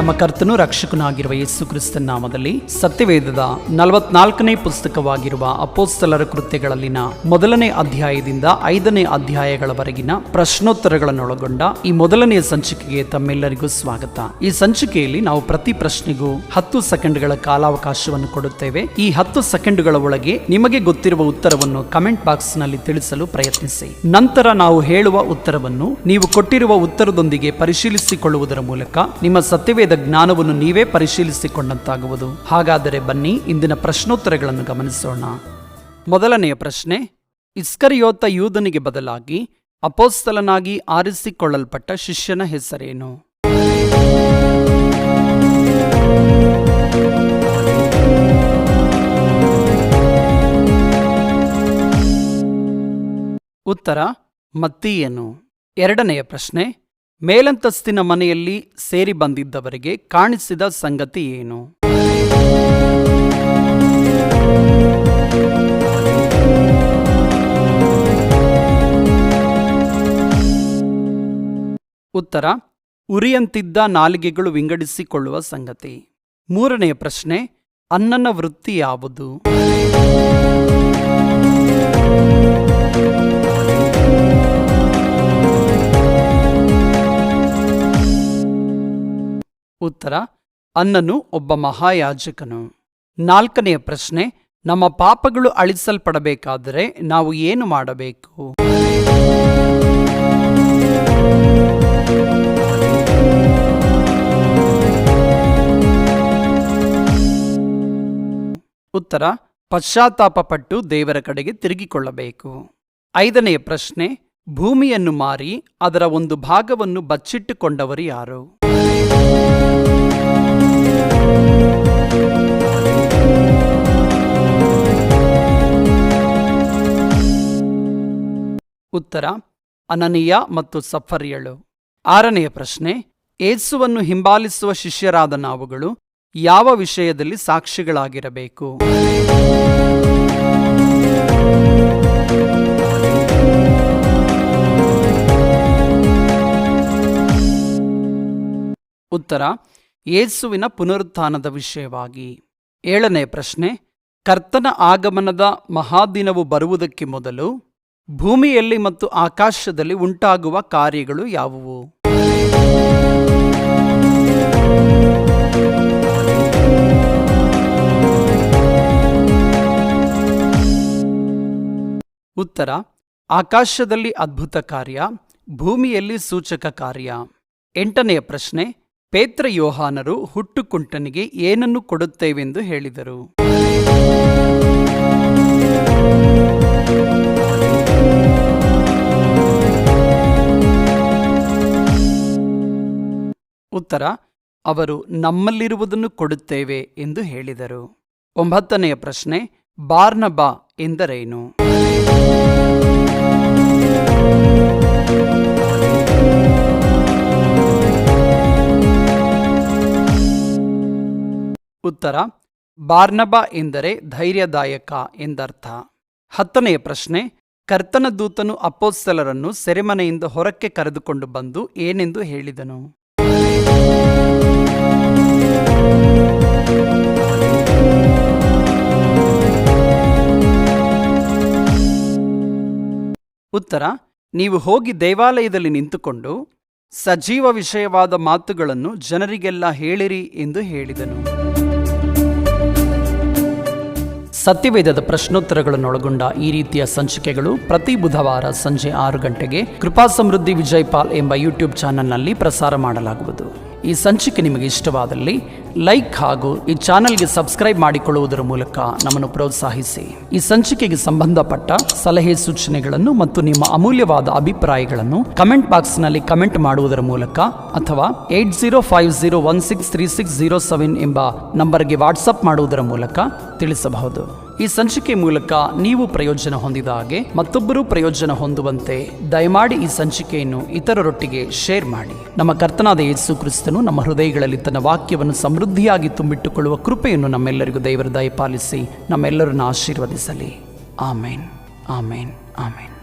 ನಮ್ಮ ಕರ್ತನೂ ರಕ್ಷಕನಾಗಿರುವ ಯೇಸು ಕ್ರಿಸ್ತನ ನಾಮದಲ್ಲಿ ಸತ್ಯವೇದದ 44ನೇ ಪುಸ್ತಕವಾಗಿರುವ ಅಪೊಸ್ತಲರ ಕೃತ್ಯಗಳಲ್ಲಿನ 1ನೇ ಅಧ್ಯಾಯದಿಂದ 5ನೇ ಅಧ್ಯಾಯಗಳವರೆಗಿನ ಪ್ರಶ್ನೋತ್ತರಗಳನ್ನೊಳಗೊಂಡ ಈ ಮೊದಲನೆಯ ಸಂಚಿಕೆಗೆ ತಮ್ಮೆಲ್ಲರಿಗೂ ಸ್ವಾಗತ. ಈ ಸಂಚಿಕೆಯಲ್ಲಿ ನಾವು ಪ್ರತಿ ಪ್ರಶ್ನೆಗೂ 10 ಸೆಕೆಂಡ್ಗಳ ಕಾಲಾವಕಾಶವನ್ನು ಕೊಡುತ್ತೇವೆ. ಈ 10 ಸೆಕೆಂಡುಗಳ ಒಳಗೆ ನಿಮಗೆ ಗೊತ್ತಿರುವ ಉತ್ತರವನ್ನು ಕಮೆಂಟ್ ಬಾಕ್ಸ್ ನಲ್ಲಿ ತಿಳಿಸಲು ಪ್ರಯತ್ನಿಸಿ. ನಂತರ ನಾವು ಹೇಳುವ ಉತ್ತರವನ್ನು ನೀವು ಕೊಟ್ಟಿರುವ ಉತ್ತರದೊಂದಿಗೆ ಪರಿಶೀಲಿಸಿಕೊಳ್ಳುವುದರ ಮೂಲಕ ನಿಮ್ಮ ಸತ್ಯವೇದ ಜ್ಞಾನವನ್ನು ನೀವೇ ಪರಿಶೀಲಿಸಿಕೊಂಡಂತಾಗುವುದು. ಹಾಗಾದರೆ ಬನ್ನಿ ಇಂದಿನ ಪ್ರಶ್ನೋತ್ತರಗಳನ್ನು ಗಮನಿಸೋಣ. ಮೊದಲನೆಯ ಪ್ರಶ್ನೆ, ಇಸ್ಕರಿಯೋತ ಯೂದನಿಗೆ ಬದಲಾಗಿ ಅಪೊಸ್ತಲನಾಗಿ ಆರಿಸಿಕೊಳ್ಳಲ್ಪಟ್ಟ ಶಿಷ್ಯನ ಹೆಸರೇನು? ಉತ್ತರ ಮತ್ತೀಯನು. ಎರಡನೆಯ ಪ್ರಶ್ನೆ, ಮೇಲಂತಸ್ತಿನ ಮನೆಯಲ್ಲಿ ಸೇರಿ ಬಂದಿದ್ದವರಿಗೆ ಕಾಣಿಸಿದ ಸಂಗತಿ ಏನು? ಉತ್ತರ ಉರಿಯಂತಿದ್ದ ನಾಲಿಗೆಗಳು ವಿಂಗಡಿಸಿಕೊಳ್ಳುವ ಸಂಗತಿ. ಮೂರನೆಯ ಪ್ರಶ್ನೆ, ಅನ್ನನ ವೃತ್ತಿ ಯಾವುದು? ಉತ್ತರ ಅನ್ನನು ಒಬ್ಬ ಮಹಾಯಾಜಕನು. ನಾಲ್ಕನೆಯ ಪ್ರಶ್ನೆ, ನಮ್ಮ ಪಾಪಗಳು ಅಳಿಸಲ್ಪಡಬೇಕಾದರೆ ನಾವು ಏನು ಮಾಡಬೇಕು? ಉತ್ತರ ಪಶ್ಚಾತ್ತಾಪ ಪಟ್ಟು ದೇವರ ಕಡೆಗೆ ತಿರುಗಿಕೊಳ್ಳಬೇಕು. ಐದನೆಯ ಪ್ರಶ್ನೆ, ಭೂಮಿಯನ್ನು ಮಾರಿ ಅದರ ಒಂದು ಭಾಗವನ್ನು ಬಚ್ಚಿಟ್ಟುಕೊಂಡವರು ಯಾರು? ಉತ್ತರ ಅನನೀಯ ಮತ್ತು ಸಫರ್ಯಳು. ಆರನೆಯ ಪ್ರಶ್ನೆ, ಯೇಸುವನ್ನು ಹಿಂಬಾಲಿಸುವ ಶಿಷ್ಯರಾದ ನಾವುಗಳು ಯಾವ ವಿಷಯದಲ್ಲಿ ಸಾಕ್ಷಿಗಳಾಗಿರಬೇಕು? ಉತ್ತರ ಯೇಸುವಿನ ಪುನರುತ್ಥಾನದ ವಿಷಯವಾಗಿ. ಏಳನೇ ಪ್ರಶ್ನೆ, ಕರ್ತನ ಆಗಮನದ ಮಹಾದಿನವು ಬರುವುದಕ್ಕೆ ಮೊದಲು ಭೂಮಿಯಲ್ಲಿ ಮತ್ತು ಆಕಾಶದಲ್ಲಿ ಉಂಟಾಗುವ ಕಾರ್ಯಗಳು ಯಾವುವು? ಉತ್ತರ ಆಕಾಶದಲ್ಲಿ ಅದ್ಭುತ ಕಾರ್ಯ, ಭೂಮಿಯಲ್ಲಿ ಸೂಚಕ ಕಾರ್ಯ. ಎಂಟನೆಯ ಪ್ರಶ್ನೆ, ಪೇತ್ರ ಯೋಹಾನರು ಹುಟ್ಟುಕುಂಟನಿಗೆ ಏನನ್ನು ಕೊಡುತ್ತೇವೆಂದು ಹೇಳಿದರು? ಉತ್ತರ ಅವರು ನಮ್ಮಲ್ಲಿರುವುದನ್ನು ಕೊಡುತ್ತೇವೆ ಎಂದು ಹೇಳಿದರು. ಒಂಬತ್ತನೆಯ ಪ್ರಶ್ನೆ, ಬಾರ್ನಬ ಎಂದರೇನು? ಉತ್ತರ ಬಾರ್ನಬ ಎಂದರೆ ಧೈರ್ಯದಾಯಕ ಎಂದರ್ಥ. ಹತ್ತನೆಯ ಪ್ರಶ್ನೆ, ಕರ್ತನ ದೂತನು ಅಪೊಸ್ತಲರನ್ನು ಸೆರೆಮನೆಯಿಂದ ಹೊರಕ್ಕೆ ಕರೆದುಕೊಂಡು ಬಂದು ಏನೆಂದು ಹೇಳಿದನು? ಉತ್ತರ ನೀವು ಹೋಗಿ ದೇವಾಲಯದಲ್ಲಿ ನಿಂತುಕೊಂಡು ಸಜೀವ ವಿಷಯವಾದ ಮಾತುಗಳನ್ನು ಜನರಿಗೆಲ್ಲ ಹೇಳಿರಿ ಎಂದು ಹೇಳಿದನು. ಸತ್ಯವೇದದ ಪ್ರಶ್ನೋತ್ತರಗಳನ್ನೊಳಗೊಂಡ ಈ ರೀತಿಯ ಸಂಚಿಕೆಗಳು ಪ್ರತಿ ಬುಧವಾರ ಸಂಜೆ 6 ಗಂಟೆಗೆ ಕೃಪಾ ಸಮೃದ್ಧಿ ವಿಜಯಪಾಲ್ ಎಂಬ ಯೂಟ್ಯೂಬ್ ಚಾನೆಲ್ನಲ್ಲಿ ಪ್ರಸಾರ ಮಾಡಲಾಗುವುದು. ಈ ಸಂಚಿಕೆ ನಿಮಗೆ ಇಷ್ಟವಾದಲ್ಲಿ ಲೈಕ್ ಹಾಗೂ ಈ ಚಾನೆಲ್ಗೆ ಸಬ್ಸ್ಕ್ರೈಬ್ ಮಾಡಿಕೊಳ್ಳುವುದರ ಮೂಲಕ ನಮ್ಮನ್ನು ಪ್ರೋತ್ಸಾಹಿಸಿ. ಈ ಸಂಚಿಕೆಗೆ ಸಂಬಂಧಪಟ್ಟ ಸಲಹೆ ಸೂಚನೆಗಳನ್ನು ಮತ್ತು ನಿಮ್ಮ ಅಮೂಲ್ಯವಾದ ಅಭಿಪ್ರಾಯಗಳನ್ನು ಕಮೆಂಟ್ ಬಾಕ್ಸ್ನಲ್ಲಿ ಕಮೆಂಟ್ ಮಾಡುವುದರ ಮೂಲಕ ಅಥವಾ 8050163607 ಎಂಬ ನಂಬರ್ಗೆ ವಾಟ್ಸಪ್ ಮಾಡುವುದರ ಮೂಲಕ ತಿಳಿಸಬಹುದು. ಈ ಸಂಚಿಕೆ ಮೂಲಕ ನೀವು ಪ್ರಯೋಜನ ಹೊಂದಿದ ಹಾಗೆ ಮತ್ತೊಬ್ಬರು ಪ್ರಯೋಜನ ಹೊಂದುವಂತೆ ದಯಮಾಡಿ ಈ ಸಂಚಿಕೆಯನ್ನು ಇತರರೊಟ್ಟಿಗೆ ಶೇರ್ ಮಾಡಿ. ನಮ್ಮ ಕರ್ತನಾದ ಯೇಸು ಕ್ರಿಸ್ತನು ನಮ್ಮ ಹೃದಯಗಳಲ್ಲಿ ತನ್ನ ವಾಕ್ಯವನ್ನು ಸಮೃದ್ಧಿಯಾಗಿ ತುಂಬಿಟ್ಟುಕೊಳ್ಳುವ ಕೃಪೆಯನ್ನು ನಮ್ಮೆಲ್ಲರಿಗೂ ದೇವರು ದಯಪಾಲಿಸಿ ನಮ್ಮೆಲ್ಲರನ್ನು ಆಶೀರ್ವದಿಸಲಿ. ಆಮೇನ್, ಆಮೇನ್, ಆಮೇನ್.